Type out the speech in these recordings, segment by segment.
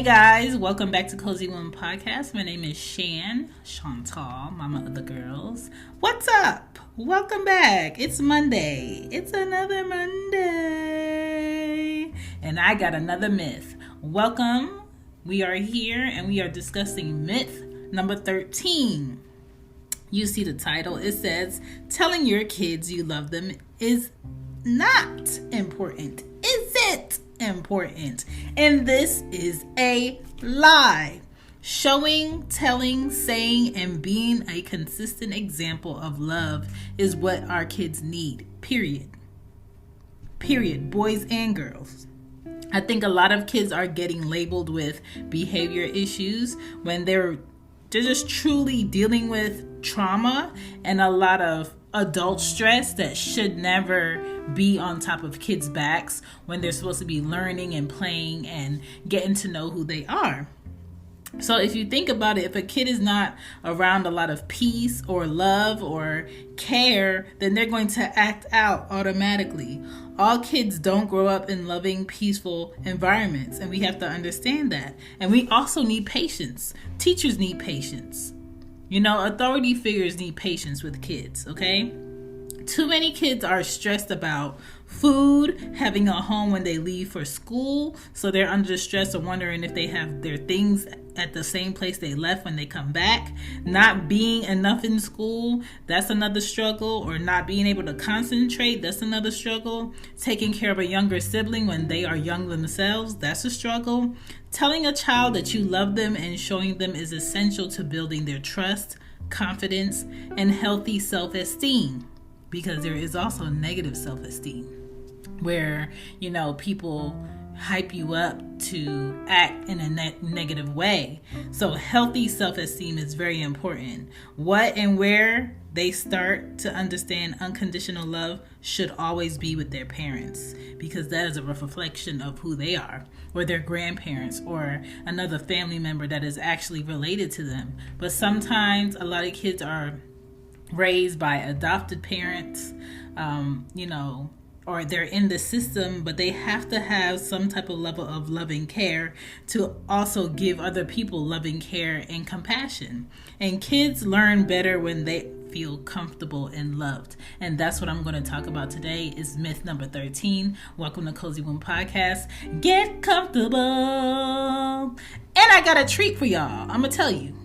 guys, welcome back to Cozy Woman Podcast. My name is Chantal, Mama of the girls. What's up? Welcome back. It's Monday. It's another Monday. And I got another myth. Welcome. We are here and we are discussing myth number 13. You see the title. It says, telling your kids you love them is not important. Is it important? And this is a lie. Showing, telling, saying, and being a consistent example of love is what our kids need. Period. Boys and girls. I think a lot of kids are getting labeled with behavior issues when they're just truly dealing with trauma and a lot of adult stress that should never be on top of kids' backs when they're supposed to be learning and playing and getting to know who they are. So if you think about it, if a kid is not around a lot of peace or love or care, then they're going to act out automatically. All kids don't grow up in loving, peaceful environments, and we have to understand that. And we also need patience. Teachers need patience. Authority figures need patience with kids, okay? Too many kids are stressed about food, having a home when they leave for school, so they're under stress of wondering if they have their things at the same place they left when they come back. Not being enough in school, that's another struggle. Or not being able to concentrate, that's another struggle. Taking care of a younger sibling when they are young themselves, that's a struggle. Telling a child that you love them and showing them is essential to building their trust, confidence, and healthy self-esteem. Because there is also negative self-esteem where, people hype you up to act in a negative way. So healthy self-esteem is very important. What and where they start to understand unconditional love should always be with their parents, because that is a reflection of who they are, or their grandparents, or another family member that is actually related to them. But sometimes a lot of kids are raised by adopted parents, or they're in the system, but they have to have some type of level of loving care to also give other people loving care and compassion. And kids learn better when they feel comfortable and loved. And that's what I'm going to talk about today is myth number 13. Welcome to Cozy Woman Podcast. Get comfortable. And I got a treat for y'all. I'm going to tell you.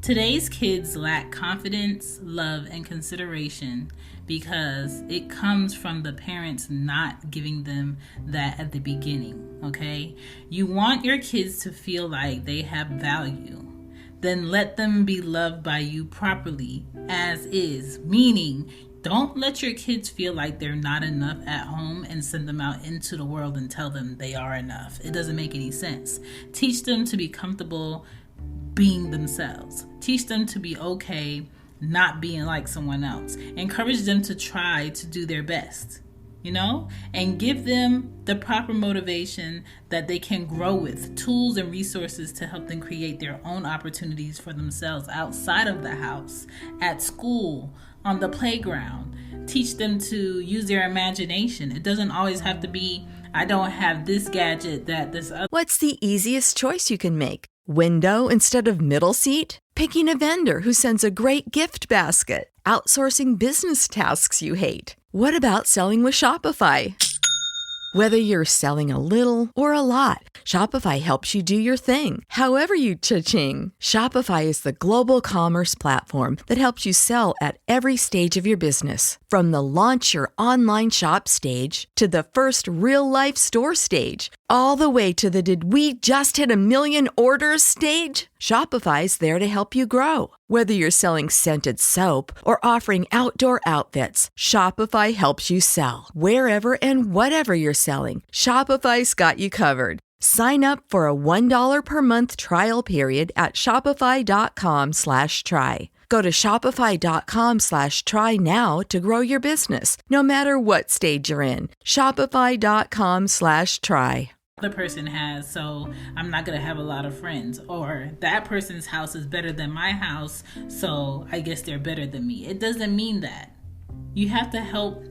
Today's kids lack confidence, love, and consideration because it comes from the parents not giving them that at the beginning, okay? You want your kids to feel like they have value. Then let them be loved by you properly, as is. Meaning, don't let your kids feel like they're not enough at home and send them out into the world and tell them they are enough. It doesn't make any sense. Teach them to be comfortable being themselves. Teach them to be okay not being like someone else. Encourage them to try to do their best, and give them the proper motivation that they can grow with, tools and resources to help them create their own opportunities for themselves outside of the house, at school, on the playground. Teach them to use their imagination. It doesn't always have to be, I don't have this gadget that this other. What's the easiest choice you can make? Window instead of middle seat? Picking a vendor who sends a great gift basket? Outsourcing business tasks you hate? What about selling with Shopify? Whether you're selling a little or a lot, Shopify helps you do your thing, however you cha-ching. Shopify is the global commerce platform that helps you sell at every stage of your business. From the launch your online shop stage to the first real-life store stage, all the way to the did we just hit 1 million orders stage. Shopify's there to help you grow. Whether you're selling scented soap or offering outdoor outfits, Shopify helps you sell. Wherever and whatever you're selling, Shopify's got you covered. Sign up for a $1 per month trial period at shopify.com/try. Go to shopify.com/try now to grow your business, no matter what stage you're in. Shopify.com/try. The person has, so I'm not going to have a lot of friends, or that person's house is better than my house, so I guess they're better than me. It doesn't mean that. You have to help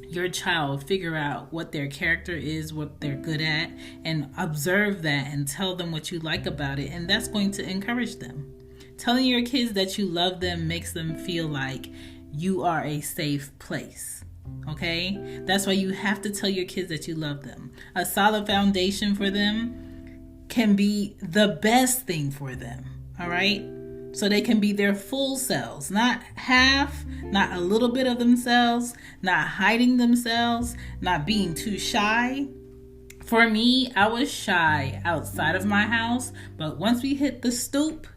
your child figure out what their character is, what they're good at, and observe that and tell them what you like about it. And that's going to encourage them. Telling your kids that you love them makes them feel like you are a safe place. Okay? That's why you have to tell your kids that you love them. A solid foundation for them can be the best thing for them. All right? So they can be their full selves, not half, not a little bit of themselves, not hiding themselves, not being too shy. For me, I was shy outside of my house, but once we hit the stoop,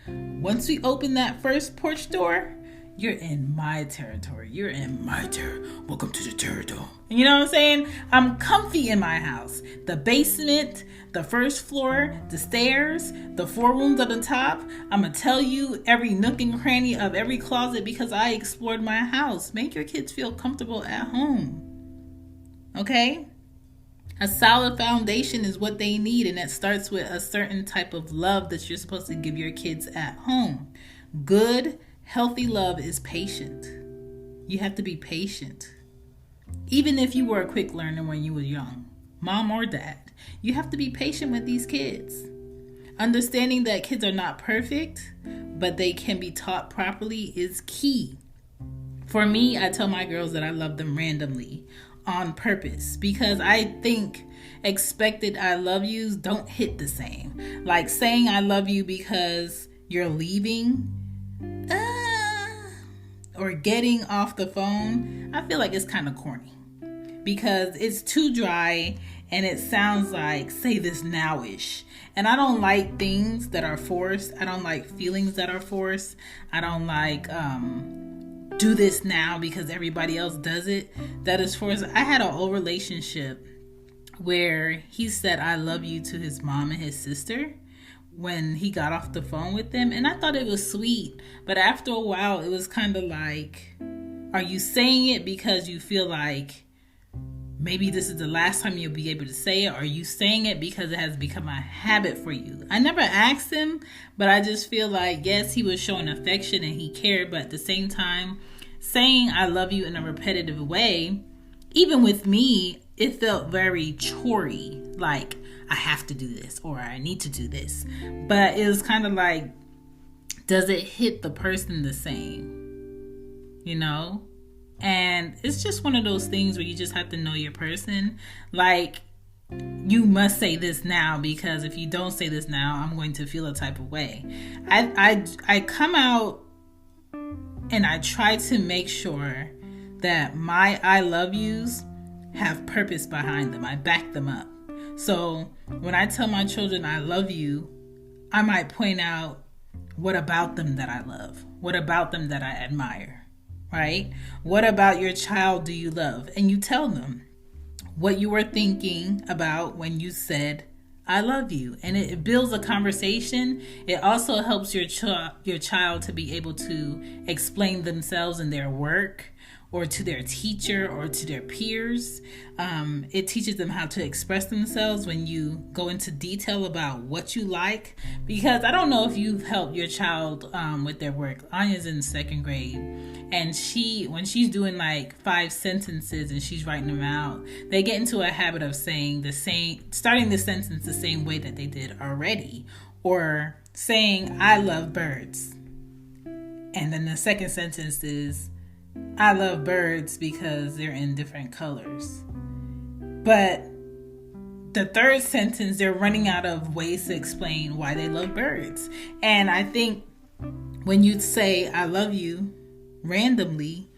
once we open that first porch door, you're in my territory. You're in my territory. Welcome to the territory. You know what I'm saying? I'm comfy in my house. The basement, the first floor, the stairs, the 4 rooms at the top. I'm going to tell you every nook and cranny of every closet because I explored my house. Make your kids feel comfortable at home. Okay? A solid foundation is what they need, and it starts with a certain type of love that you're supposed to give your kids at home. Good, healthy love is patient. You have to be patient. Even if you were a quick learner when you were young, mom or dad, you have to be patient with these kids. Understanding that kids are not perfect, but they can be taught properly is key. For me, I tell my girls that I love them randomly on purpose because I think expected I love yous don't hit the same. Like saying I love you because you're leaving or getting off the phone, I feel like it's kind of corny because it's too dry and it sounds like say this now-ish. And I don't like things that are forced. I don't like feelings that are forced. I don't like do this now because everybody else does it. That is forced. I had an old relationship where he said I love you to his mom and his sister when he got off the phone with them, and I thought it was sweet, but after a while it was kind of like, are you saying it because you feel like maybe this is the last time you'll be able to say it, or are you saying it because it has become a habit for you? I never asked him, but I just feel like yes, he was showing affection and he cared, but at the same time saying I love you in a repetitive way, even with me, it felt very chorey, like I have to do this or I need to do this. But it was kind of like, does it hit the person the same? You know? And it's just one of those things where you just have to know your person. Like, you must say this now because if you don't say this now, I'm going to feel a type of way. I come out and I try to make sure that my I love yous have purpose behind them. I back them up. So when I tell my children I love you, I might point out what about them that I love? What about them that I admire? Right? What about your child do you love? And you tell them what you were thinking about when you said I love you. And it builds a conversation. It also helps your child to be able to explain themselves in their work, or to their teacher, or to their peers. It teaches them how to express themselves when you go into detail about what you like. Because I don't know if you've helped your child with their work. Anya's in 2nd grade, and when she's doing like 5 sentences and she's writing them out, they get into a habit of starting the sentence the same way that they did already, or saying I love birds, and then the second sentence is I love birds because they're in different colors. But the third sentence, they're running out of ways to explain why they love birds. And I think when you say I love you randomly,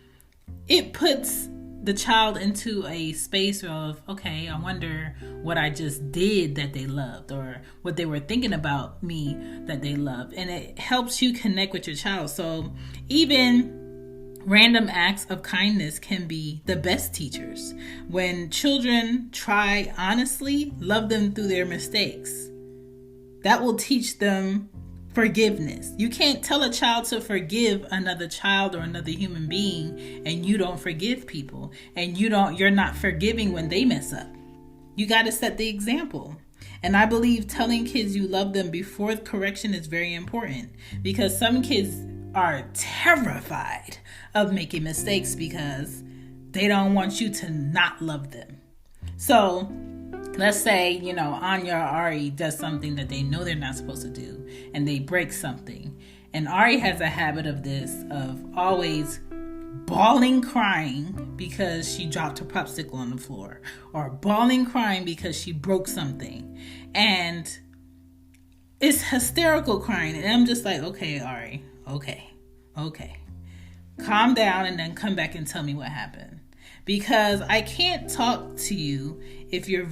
it puts the child into a space of, okay, I wonder what I just did that they loved, or what they were thinking about me that they loved. And it helps you connect with your child. So even random acts of kindness can be the best teachers. When children try honestly, love them through their mistakes. That will teach them forgiveness. You can't tell a child to forgive another child or another human being and you don't forgive people, and you're not forgiving when they mess up. You got to set the example. And I believe telling kids you love them before correction is very important, because some kids are terrified of making mistakes because they don't want you to not love them. So let's say, Anya or Ari does something that they know they're not supposed to do, and they break something. And Ari has a habit of always bawling crying because she dropped her popsicle on the floor, or bawling crying because she broke something. And it's hysterical crying. And I'm just like, okay, Ari, okay. Calm down and then come back and tell me what happened. Because I can't talk to you if you're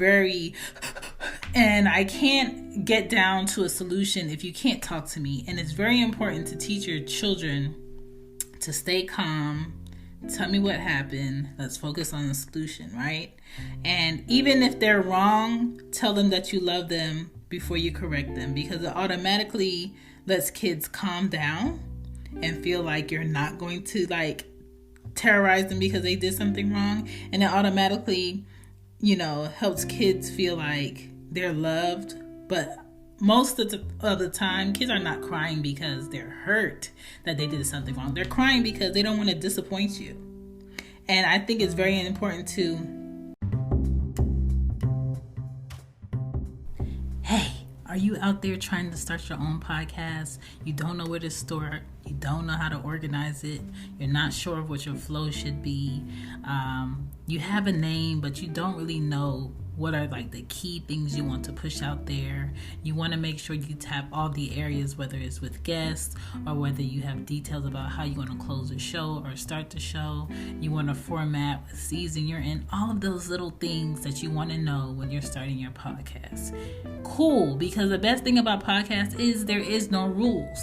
and I can't get down to a solution if you can't talk to me. And it's very important to teach your children to stay calm. Tell me what happened. Let's focus on the solution, right? And even if they're wrong, tell them that you love them before you correct them, because it automatically lets kids calm down and feel like you're not going to terrorize them because they did something wrong. And it automatically, helps kids feel like they're loved. But most of the time, kids are not crying because they're hurt that they did something wrong. They're crying because they don't want to disappoint you. And I think it's very important to, hey, are you out there trying to start your own podcast? You don't know where to start. You don't know how to organize it. You're not sure of what your flow should be. You have a name, but you don't really know what are the key things you want to push out there. You want to make sure you tap all the areas, whether it's with guests or whether you have details about how you want to close the show or start the show. You want to format what season you're in, all of those little things that you want to know when you're starting your podcast. Cool, because the best thing about podcasts is there is no rules.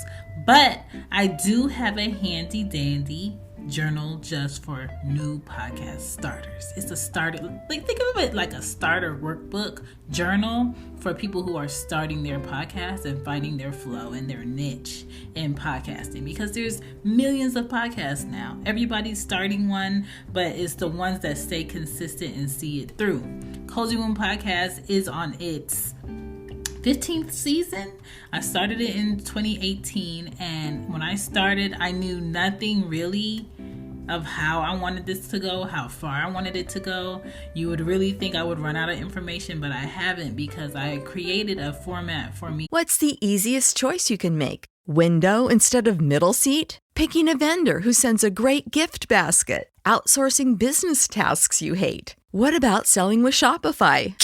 But I do have a handy dandy journal just for new podcast starters. It's a starter, think of it like a starter workbook journal for people who are starting their podcast and finding their flow and their niche in podcasting, because there's millions of podcasts now. Everybody's starting one, but it's the ones that stay consistent and see it through. Cozy Womb Podcast is on its 15th season. I started it in 2018, and when I started, I knew nothing really of how I wanted this to go, how far I wanted it to go. You would really think I would run out of information, but I haven't, because I created a format for me. What's the easiest choice you can make? Window instead of middle seat? Picking a vendor who sends a great gift basket? Outsourcing business tasks you hate? What about selling with Shopify?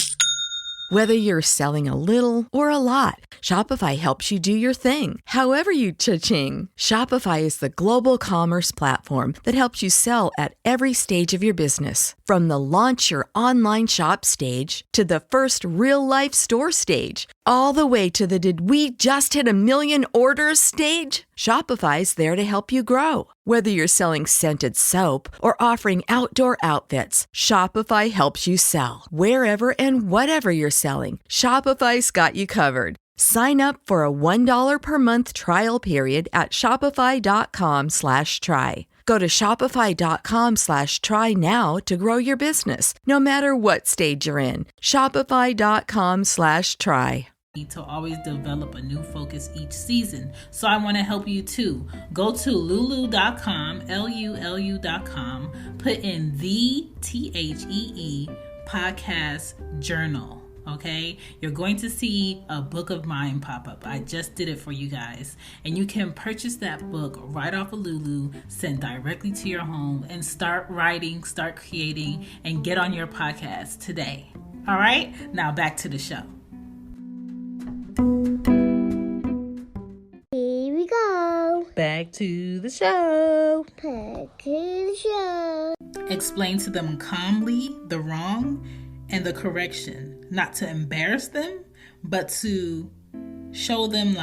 Whether you're selling a little or a lot, Shopify helps you do your thing, however you cha-ching. Shopify is the global commerce platform that helps you sell at every stage of your business. From the launch your online shop stage to the first real-life store stage, all the way to the did we just hit 1 million orders stage. Shopify's there to help you grow. Whether you're selling scented soap or offering outdoor outfits, Shopify helps you sell. Wherever and whatever you're selling, Shopify's got you covered. Sign up for a $1 per month trial period at shopify.com/try. Go to shopify.com/try now to grow your business, no matter what stage you're in. Shopify.com/try. To always develop a new focus each season. So I want to help you too. Go to lulu.com, LULU.com, put in the THEE podcast journal. Okay, you're going to see a book of mine pop up. I just did it for you guys, and you can purchase that book right off of Lulu, send directly to your home, and start writing, start creating, and get on your podcast today. All right, now back to the show. Here we go. Back to the show. Back to the show. Explain to them calmly the wrong and the correction. Not to embarrass them, but to show them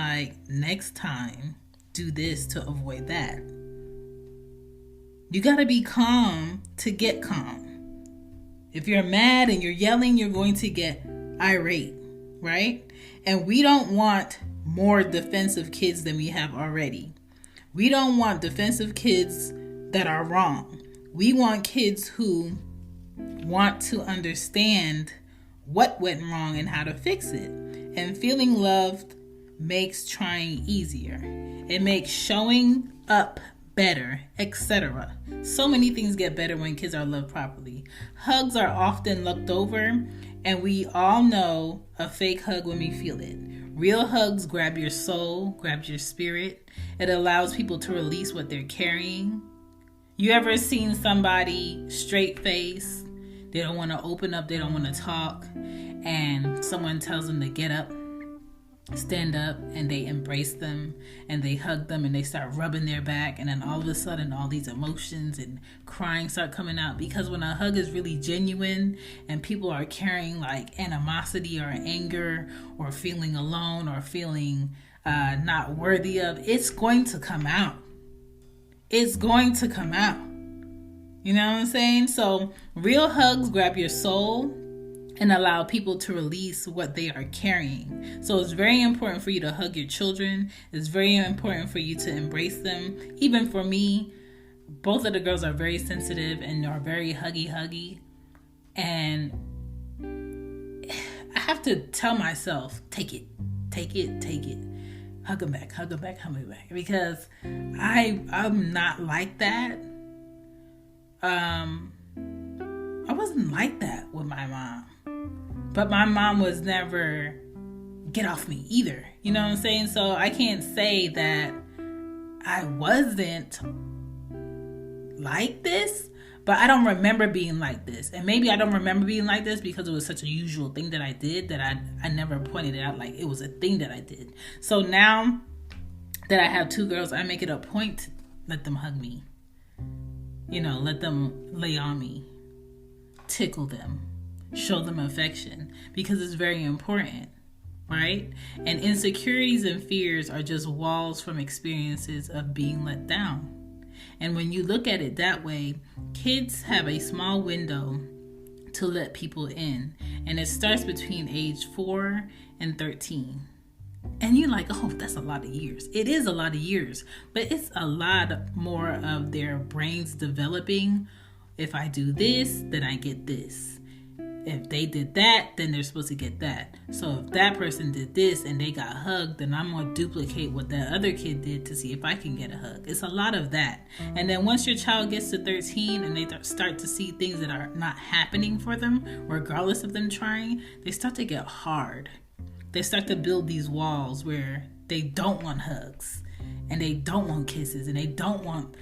next time, do this to avoid that. You got to be calm to get calm. If you're mad and you're yelling, you're going to get irate, right? And we don't want more defensive kids than we have already. We don't want defensive kids that are wrong. We want kids who want to understand what went wrong and how to fix it. And feeling loved makes trying easier. It makes showing up better, etc. So many things get better when kids are loved properly. Hugs are often looked over, and we all know a fake hug when we feel it. Real hugs grab your soul, grabs your spirit. It allows people to release what they're carrying. You ever seen somebody straight face? They don't want to open up, they don't want to talk, and someone tells them to get up, stand up, and they embrace them and they hug them and they start rubbing their back, and then all of a sudden all these emotions and crying start coming out, because when a hug is really genuine and people are carrying like animosity or anger or feeling alone or feeling not worthy of, it's going to come out. It's going to come out. You know what I'm saying? So real hugs grab your soul and allow people to release what they are carrying. So it's very important for you to hug your children. It's very important for you to embrace them. Even for me, both of the girls are very sensitive and are very huggy. And I have to tell myself, take it. Hug them back. Because I'm not like that. I wasn't like that with my mom. But my mom was never get off me either. You know what I'm saying? So I can't say that I wasn't like this, but I don't remember being like this. And maybe I don't remember being like this because it was such a usual thing that I did that I never pointed it out like it was a thing that I did. So now that I have two girls, I make it a point to let them hug me. You know, let them lay on me, tickle them, show them affection, because it's very important, right? And insecurities and fears are just walls from experiences of being let down. And when you look at it that way, kids have a small window to let people in, and it starts between age 4 and 13. And you're like, oh, that's a lot of years. It is a lot of years, but it's a lot more of their brains developing. If I do this, then I get this. If they did that, then they're supposed to get that. So if that person did this and they got hugged, then I'm going to duplicate what that other kid did to see if I can get a hug. It's a lot of that. And then once your child gets to 13 and they start to see things that are not happening for them, regardless of them trying, they start to get hard. They start to build these walls where they don't want hugs and they don't want kisses and they don't want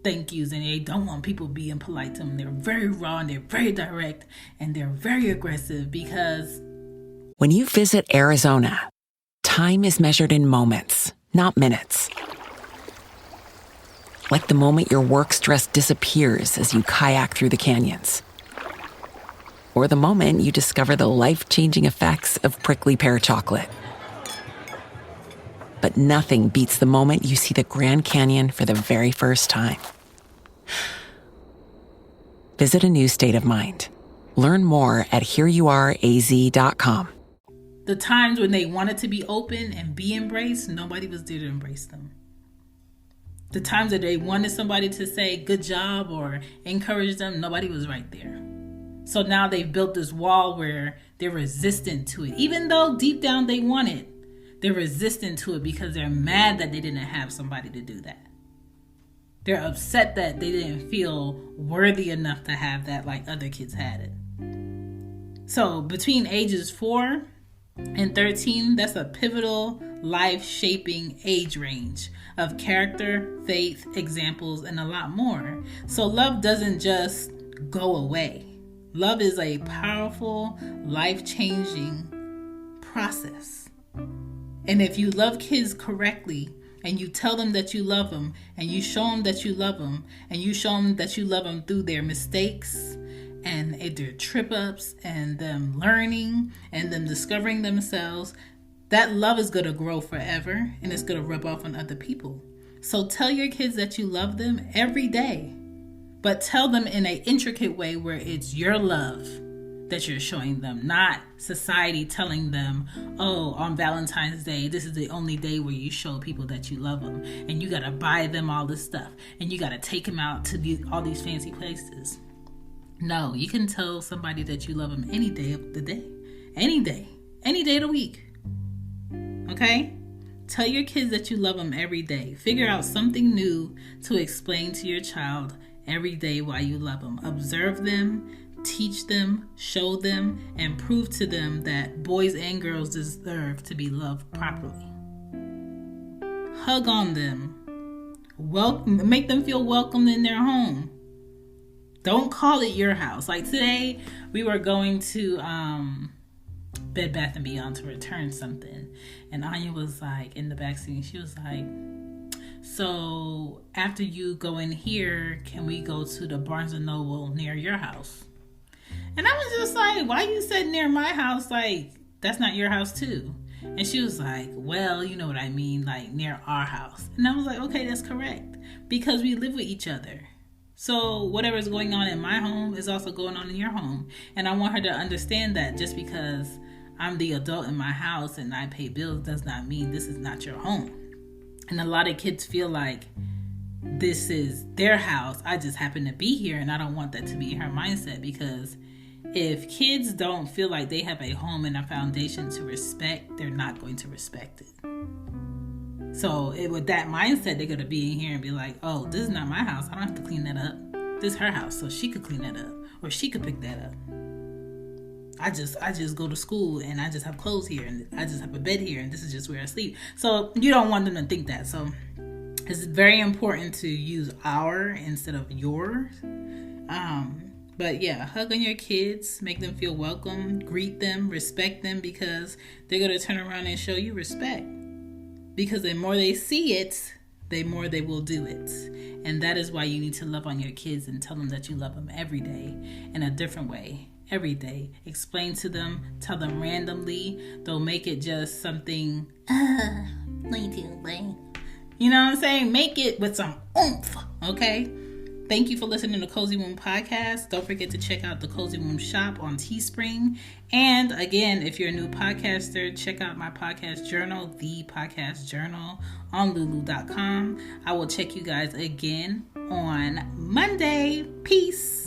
thank yous and they don't want people being polite to them. They're very raw and they're very direct and they're very aggressive because when you visit Arizona, time is measured in moments, not minutes. Like the moment your work stress disappears as you kayak through the canyons. Or the moment you discover the life-changing effects of prickly pear chocolate. But nothing beats the moment you see the Grand Canyon for the very first time. Visit a new state of mind. Learn more at hereyouareaz.com. The times when they wanted to be open and be embraced, nobody was there to embrace them. The times that they wanted somebody to say good job or encourage them, nobody was right there. So now they've built this wall where they're resistant to it. Even though deep down they want it, they're resistant to it because they're mad that they didn't have somebody to do that. They're upset that they didn't feel worthy enough to have that like other kids had it. So between ages 4 and 13, that's a pivotal, life-shaping age range of character, faith, examples, and a lot more. So love doesn't just go away. Love is a powerful, life-changing process. And if you love kids correctly, and you tell them that you love them, and you show them that you love them, and you show them that you love them through their mistakes, and their trip-ups, and them learning, and them discovering themselves, that love is going to grow forever, and it's going to rub off on other people. So tell your kids that you love them every day. But tell them in an intricate way where it's your love that you're showing them, not society telling them, oh, on Valentine's Day, this is the only day where you show people that you love them. And you got to buy them all this stuff. And you got to take them out to all these fancy places. No, you can tell somebody that you love them any day of the day. Any day of the week. Okay? Tell your kids that you love them every day. Figure out something new to explain to your child every day why you love them. Observe them, teach them, show them, and prove to them that boys and girls deserve to be loved properly. Hug on them. Make them feel welcomed in their home. Don't call it your house. Like today, we were going to Bed Bath & Beyond to return something. And Anya was like in the backseat. She was like, so after you go in here, can we go to the Barnes & Noble near your house? And I was just like, why you said near my house? Like, that's not your house too. And she was like, well, you know what I mean, like near our house. And I was like, okay, that's correct. Because we live with each other. So whatever's going on in my home is also going on in your home. And I want her to understand that just because I'm the adult in my house and I pay bills does not mean this is not your home. And a lot of kids feel like this is their house. I just happen to be here, and I don't want that to be her mindset, because if kids don't feel like they have a home and a foundation to respect, they're not going to respect it. So with that mindset, they're going to be in here and be like, oh, this is not my house. I don't have to clean that up. This is her house, so she could clean that up, or she could pick that up. I just go to school and I just have clothes here and I just have a bed here and this is just where I sleep. So you don't want them to think that. So it's very important to use our instead of yours. But yeah, hug on your kids, make them feel welcome, greet them, respect them, because they're going to turn around and show you respect. Because the more they see it, the more they will do it. And that is why you need to love on your kids and tell them that you love them every day in a different way. Every day. Explain to them, tell them randomly. Don't make it just something, you know what I'm saying? Make it with some oomph, okay? Thank you for listening to Cozy Womb Podcast. Don't forget to check out the Cozy Womb shop on Teespring. And again, if you're a new podcaster, check out my podcast journal, The Podcast Journal, on lulu.com. I will check you guys again on Monday. Peace.